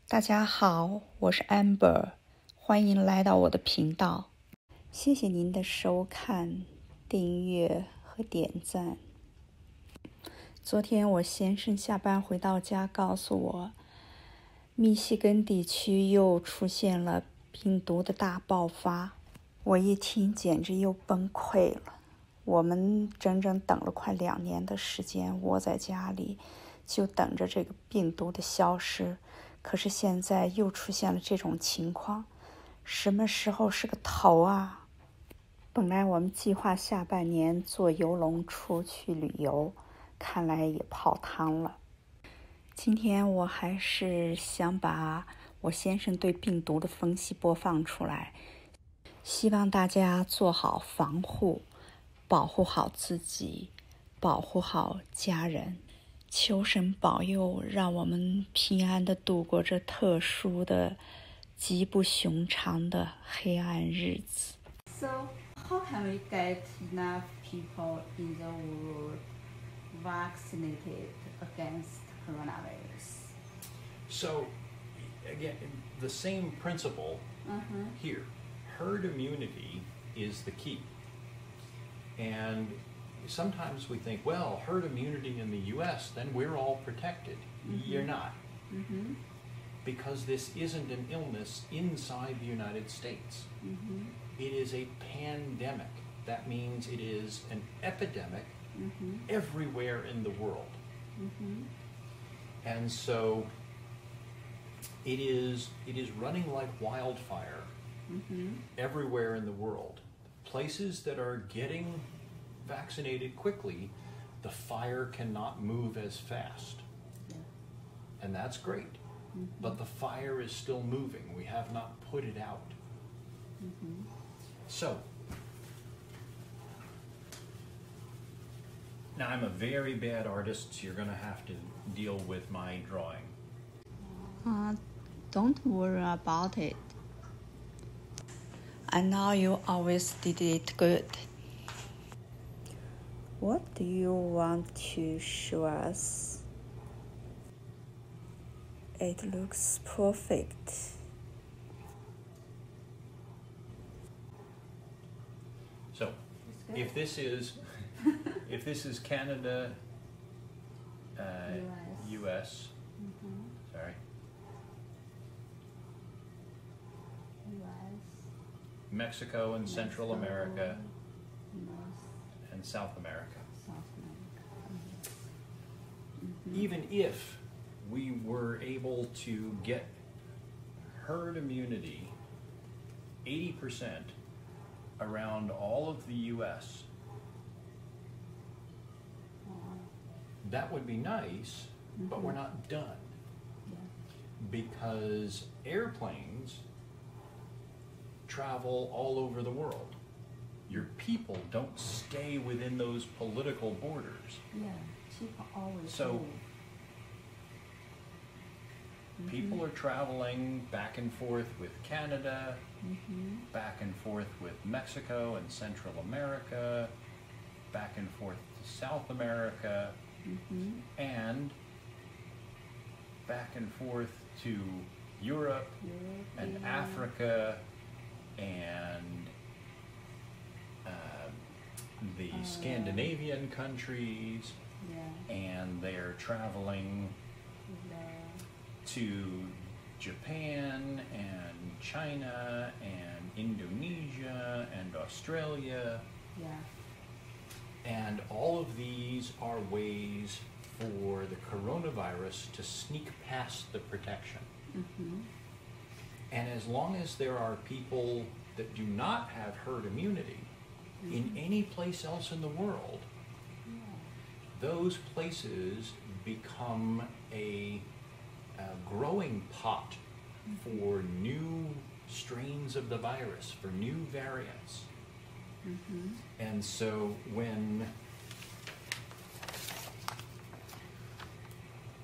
大家好，我是 Amber， 欢迎来到我的频道。谢谢您的收看、订阅和点赞。昨天我先生下班回到家，告诉我，密西根地区又出现了病毒的大爆发。我一听，简直又崩溃了。我们整整等了快2年的时间，窝在家里，就等着这个病毒的消失。可是现在又出现了这种情况，什么时候是个头啊？本来我们计划下半年坐游轮出去旅游，看来也泡汤了。今天我还是想把我先生对病毒的分析播放出来，希望大家做好防护，保护好自己，保护好家人。求神保佑，让我们平安地度过这特殊的、极不寻常的黑暗日子。So, how can we get enough people in the world vaccinated against coronavirus? So, again, the same principle here. Herd immunity is the key. And sometimes we think, well, herd immunity in the U.S., then we're all protected. You're not. Because this isn't an illness inside the United States. It is a pandemic. That means it is an epidemic everywhere in the world. And so it is running like wildfire everywhere in the world. Places that are getting vaccinated quickly, the fire cannot move as fast. And that's great. But the fire is still moving. We have not put it out. So, now I'm a very bad artist, so you're going to have to deal with my drawing. Don't worry about it. I know you always did it good. What do you want to show us? It looks perfect. So, if this is Canada, U.S. Sorry. Mexico and Central America and South America. Even if we were able to get herd immunity 80% around all of the U.S., that would be nice, but we're not done. Because airplanes travel all over the world. Your people don't stay within those political borders. Yeah, people always So people are traveling back and forth with Canada, back and forth with Mexico and Central America, back and forth to South America, and back and forth to Europe and Africa and the Scandinavian countries, and they're traveling to Japan and China and Indonesia and Australia. And all of these are ways for the coronavirus to sneak past the protection. And as long as there are people that do not have herd immunity in any place else in the world, those places become a growing pot for new strains of the virus, for new variants. And so when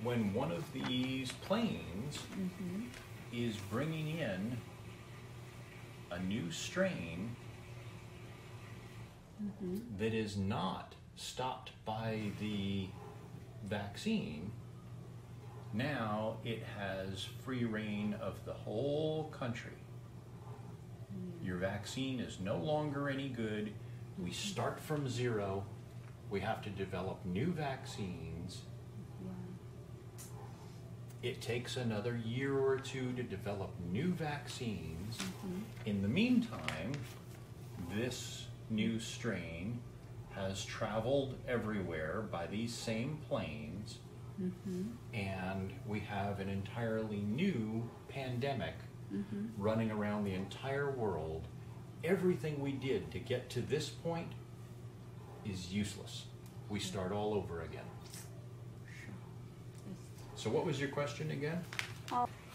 one of these planes is bringing in a new strain that is not stopped by the vaccine, Now it has free reign of the whole country. Your vaccine is no longer any good. We start from zero. We have to develop new vaccines. It takes another year or two to develop new vaccines. In the meantime, this new strain has traveled everywhere by these same planes, and we have an entirely new pandemic running around the entire world. Everything we did to get to this point is useless. We start all over again. So what was your question again?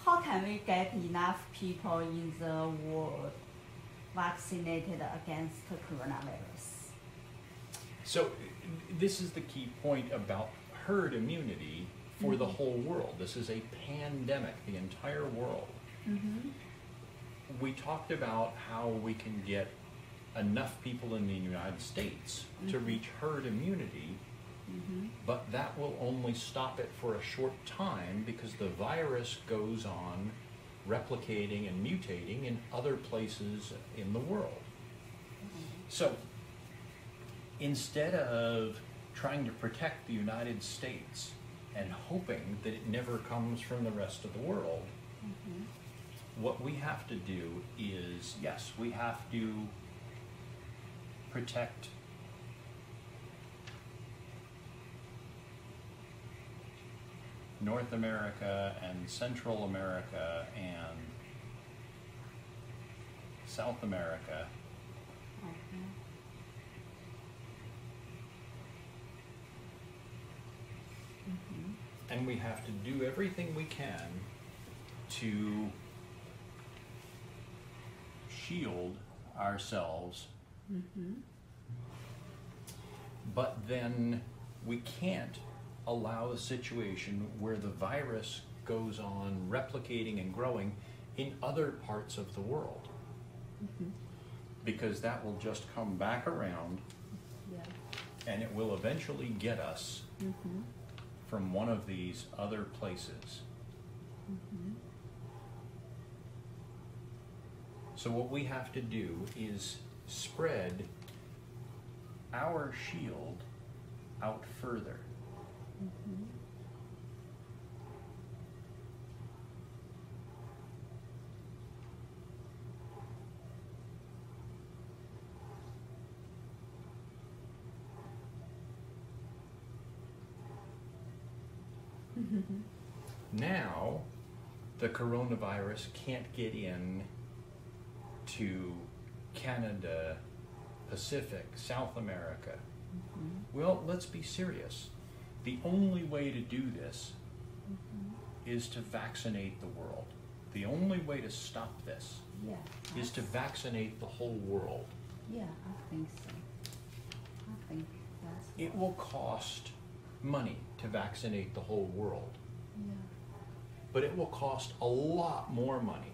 How can we get enough people in the world vaccinated against coronavirus? So this is the key point about herd immunity for the whole world. This is a pandemic, the entire world. We talked about how we can get enough people in the United States to reach herd immunity, but that will only stop it for a short time because the virus goes on replicating and mutating in other places in the world. So instead of trying to protect the United States and hoping that it never comes from the rest of the world, what we have to do is, yes, we have to protect North America and Central America and South America. And we have to do everything we can to shield ourselves. But then we can't allow a situation where the virus goes on replicating and growing in other parts of the world. Because that will just come back around and it will eventually get us from one of these other places. So what we have to do is spread our shield out further. Now, the coronavirus can't get in to Canada, Pacific, South America. Well, let's be serious. The only way to do this is to vaccinate the world. The only way to stop this is to vaccinate the whole world. Yeah, I think so. I think that's It will cost money to vaccinate the whole world, but it will cost a lot more money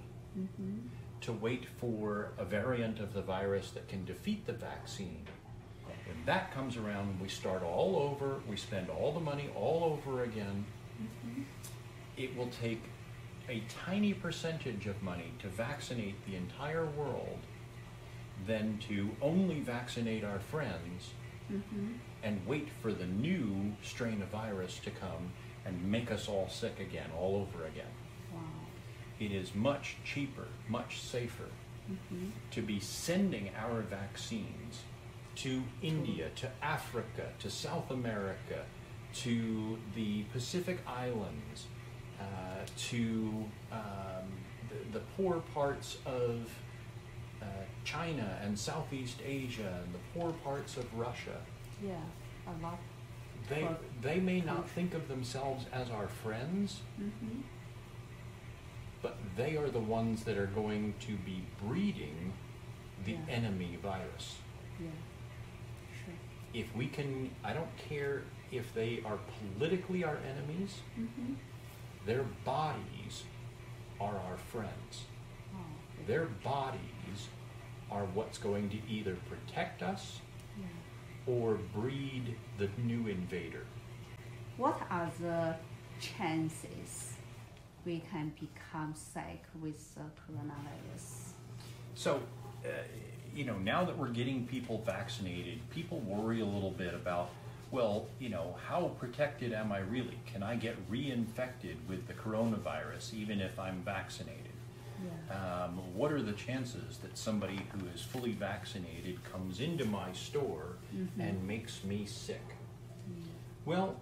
to wait for a variant of the virus that can defeat the vaccine. When that comes around, we start all over, we spend all the money all over again. It will take a tiny percentage of money to vaccinate the entire world than to only vaccinate our friends and wait for the new strain of virus to come and make us all sick again, all over again. wow. It is much cheaper, much safer to be sending our vaccines to India, to Africa, to South America, to the Pacific Islands, to the poor parts of China and Southeast Asia and the poor parts of Russia. Yeah, a lot. They may not think of themselves as our friends, but they are the ones that are going to be breeding the enemy virus. Yeah, sure. If we can, I don't care if they are politically our enemies, their bodies are our friends. Oh, Their bodies are what's going to either protect us or breed the new invader. what are the chances we can become sick with the coronavirus? So, now that we're getting people vaccinated, people worry a little bit about, well, how protected am I really? Can I get reinfected with the coronavirus even if I'm vaccinated? Yeah. What are the chances that somebody who is fully vaccinated comes into my store and makes me sick? Well,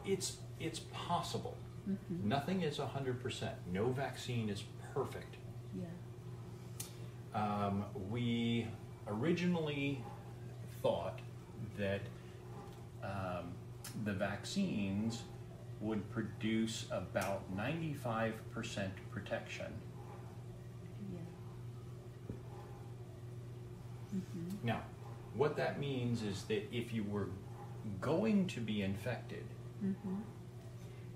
it's possible. Nothing is 100%. No vaccine is perfect. Yeah. We originally thought that the vaccines would produce about 95% protection. Yeah. Now, what that means is that if you were going to be infected,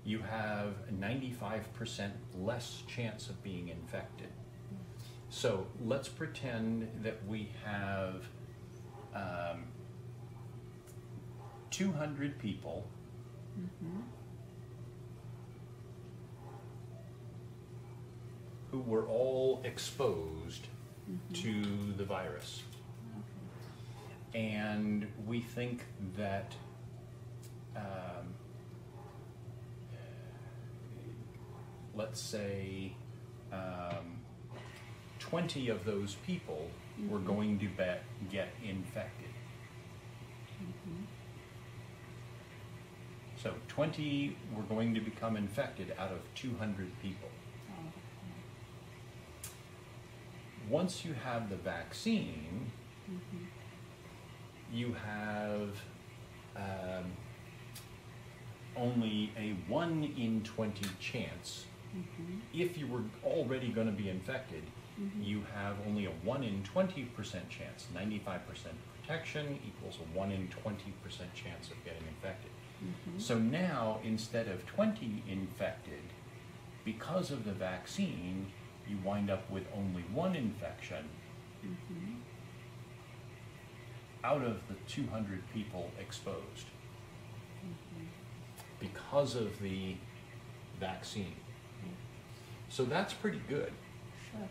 you have a 95% less chance of being infected. So let's pretend that we have 200 people who were all exposed to the virus. And we think that let's say 20 of those people were going to get infected. So 20 were going to become infected out of 200 people. Once you have the vaccine, you have only a 1 in 20 chance. If you were already going to be infected, you have only a 1 in 20% chance. 95% protection equals a 1 in 20% chance of getting infected. So now, instead of 20 infected, because of the vaccine, you wind up with only 1 infection out of the 200 people exposed because of the vaccine. So that's pretty good. Sure.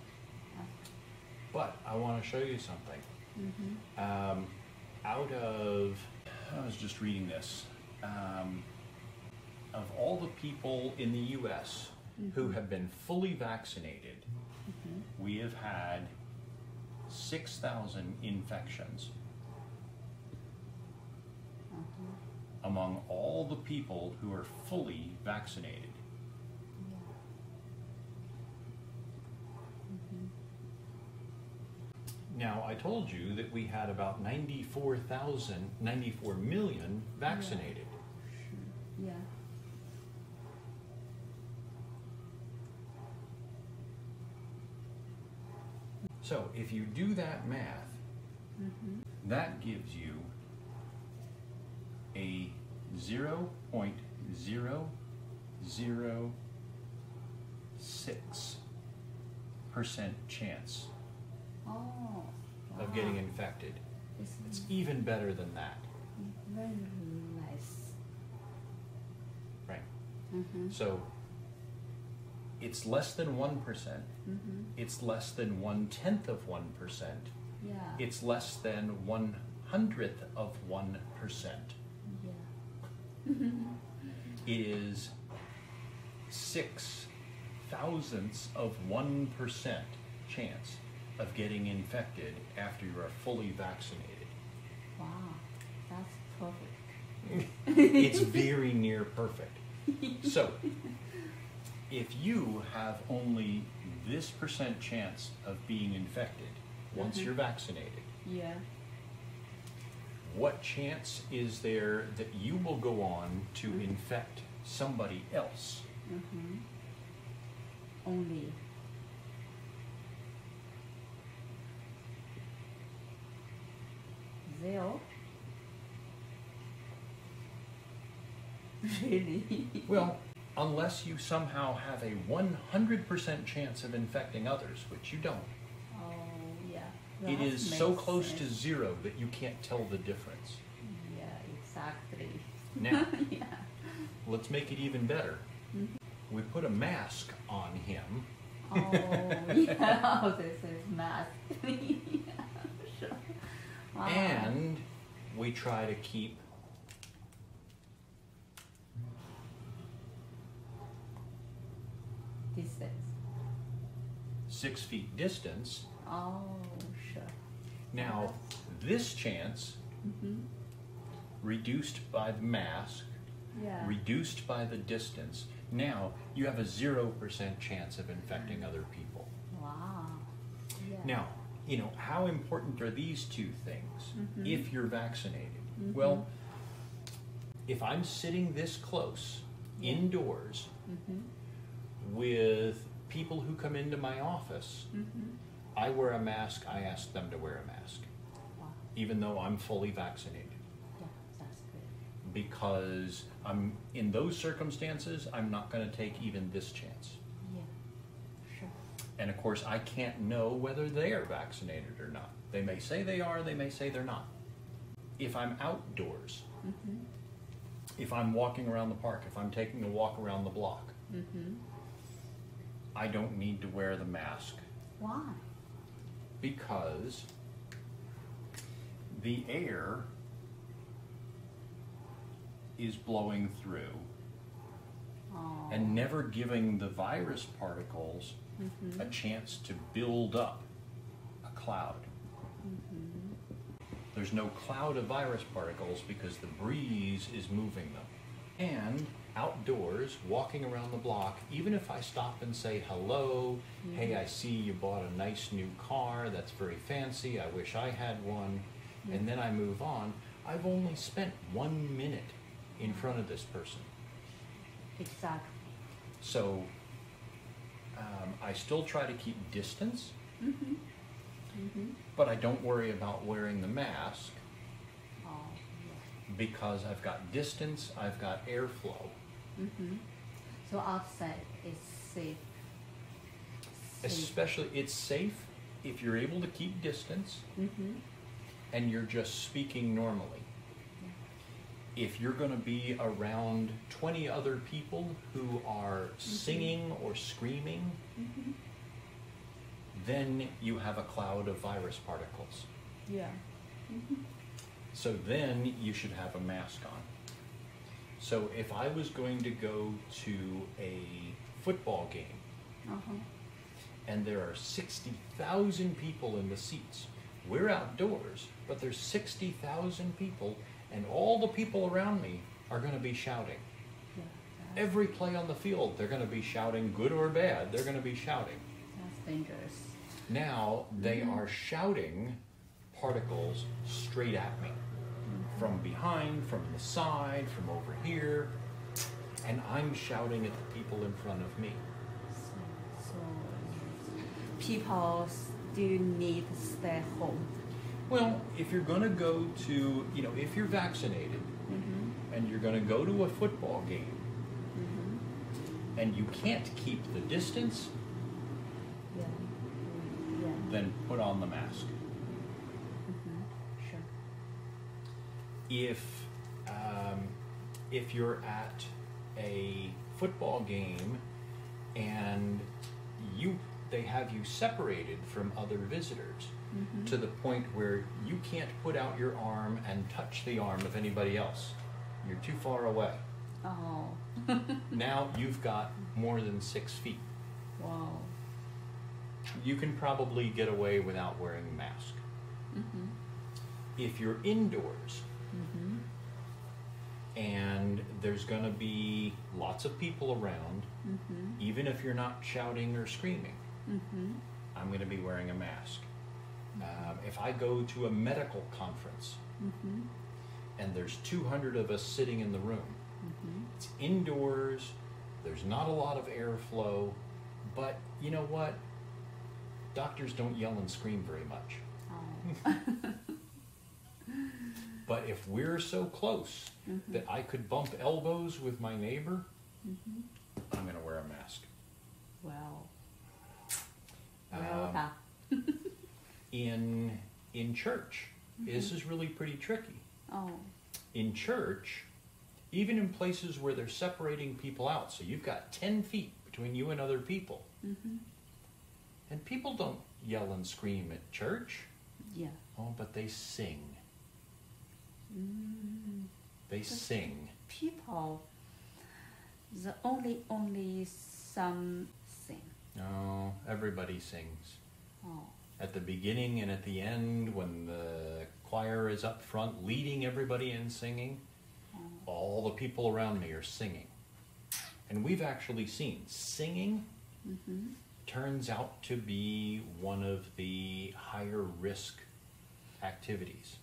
But I want to show you something. Out of, I was just reading this, of all the people in the US who have been fully vaccinated, we have had 6,000 infections among all the people who are fully vaccinated. Now, I told you that we had about 94 million vaccinated. Yeah. So, if you do that math, that gives you a 0.006% chance of getting infected. It's even better than that. Very nice. Right. So it's less than 1%. It's less than 1/10 of 1%. Yeah. It's less than 1/100th of 1%. Yeah. It is 6/1000ths of 1% chance of getting infected after you are fully vaccinated. Wow, that's perfect. It's very near perfect. So, if you have only this percent chance of being infected once you're vaccinated, Yeah. what chance is there that you will go on to infect somebody else? Only. Zero. Really? Well, unless you somehow have a 100% chance of infecting others, which you don't. Oh, yeah. It That is so makes close to sense. zero that you can't tell the difference. Yeah, exactly. Now, Yeah. let's make it even better. We put a mask on him. Oh, yeah. Oh, this is mask. Sure. Wow. And we try to keep Distance. 6 feet distance. Oh, sure. Now, this chance, reduced by the mask, Yeah. reduced by the distance, now you have a 0% chance of infecting other people. Wow. Yeah. Now, you know, how important are these two things if you're vaccinated? Well, if I'm sitting this close, indoors, with people who come into my office, I wear a mask, I ask them to wear a mask, Wow. even though I'm fully vaccinated. Yeah, that's good. Because in those circumstances, I'm not going to take even this chance. Yeah. Sure. And of course, I can't know whether they are vaccinated or not. They may say they are, they may say they're not. If I'm outdoors, if I'm walking around the park, if I'm taking a walk around the block, I don't need to wear the mask Why? because the air is blowing through Oh. and never giving the virus particles a chance to build up a cloud. There's no cloud of virus particles because the breeze is moving them. And outdoors, walking around the block, even if I stop and say hello, hey, I see you bought a nice new car, that's very fancy, I wish I had one, and then I move on, I've only spent 1 minute in front of this person. Exactly. So I still try to keep distance, but I don't worry about wearing the mask Oh, yeah. because I've got distance, I've got airflow. So outside is safe. Especially, it's safe if you're able to keep distance and you're just speaking normally. If you're going to be around 20 other people who are singing or screaming, then you have a cloud of virus particles. Yeah. So then you should have a mask on. So if I was going to go to a football game and there are 60,000 people in the seats, we're outdoors, but there's 60,000 people and all the people around me are going to be shouting. Yeah. Every play on the field, they're going to be shouting, good or bad, they're going to be shouting. That's dangerous. Now they are shouting particles straight at me. From behind, from the side, from over here, and I'm shouting at the people in front of me. So people still need to stay home. Well, if you're going to go to, you know, if you're vaccinated and you're going to go to a football game and you can't keep the distance, Yeah. Yeah. then put on the mask. Sure. If you're at a football game and they have you separated from other visitors to the point where you can't put out your arm and touch the arm of anybody else. You're too far away. Oh. Now you've got more than 6 feet. Wow. You can probably get away without wearing a mask. If you're indoors and there's going to be lots of people around, even if you're not shouting or screaming, I'm going to be wearing a mask. If I go to a medical conference and there's 200 of us sitting in the room, it's indoors, there's not a lot of airflow, but you know what? Doctors don't yell and scream very much. Oh. But if we're so close that I could bump elbows with my neighbor, I'm going to wear a mask. Well. In church, this is really pretty tricky. Oh. In church, even in places where they're separating people out. So you've got 10 feet between you and other people. And people don't yell and scream at church. Yeah. Oh, but they sing. They sing. People, the only some sing. No, everybody sings. Oh. At the beginning and at the end, when the choir is up front leading everybody in singing, all the people around me are singing. And we've actually seen singing turns out to be one of the higher risk activities,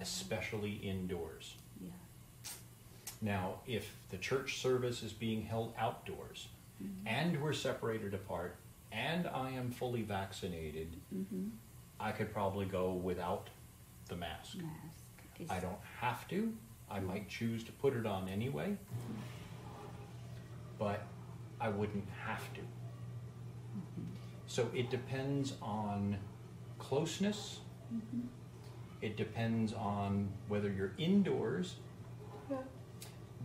especially indoors. Yeah. Now, if the church service is being held outdoors and we're separated apart and I am fully vaccinated, I could probably go without the mask. I don't have to. I might choose to put it on anyway, but I wouldn't have to. So it depends on closeness. It depends on whether you're indoors.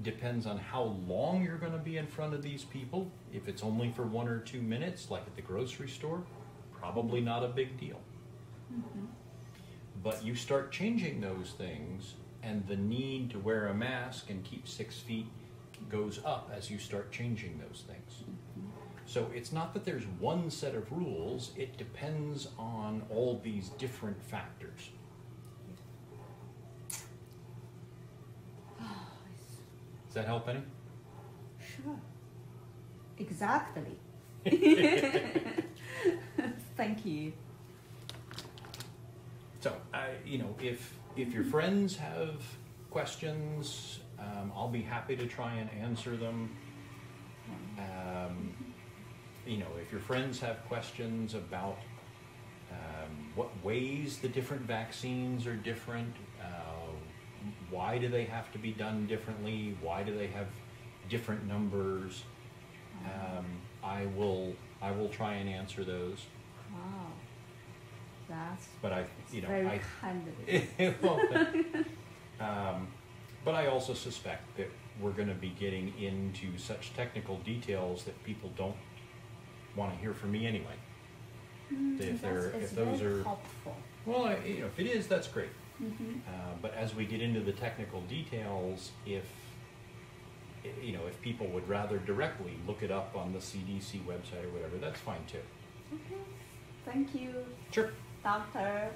Depends on how long you're going to be in front of these people. If it's only for 1 or 2 minutes, like at the grocery store, probably not a big deal. But you start changing those things, and the need to wear a mask and keep 6 feet goes up as you start changing those things. So it's not that there's one set of rules, it depends on all these different factors. Does that help any? Sure. Exactly. Thank you. So, if your friends have questions, I'll be happy to try and answer them. If your friends have questions about what ways the different vaccines are different, why do they have to be done differently, why do they have different numbers, I will try and answer those. Wow. That's But very kind of you. Well, but I also suspect that we're going to be getting into such technical details that people don't want to hear from me anyway. If those are helpful. well, if it is, that's great. But as we get into the technical details, if people would rather directly look it up on the CDC website or whatever, that's fine too. Okay. Thank you, Sure. Doctor.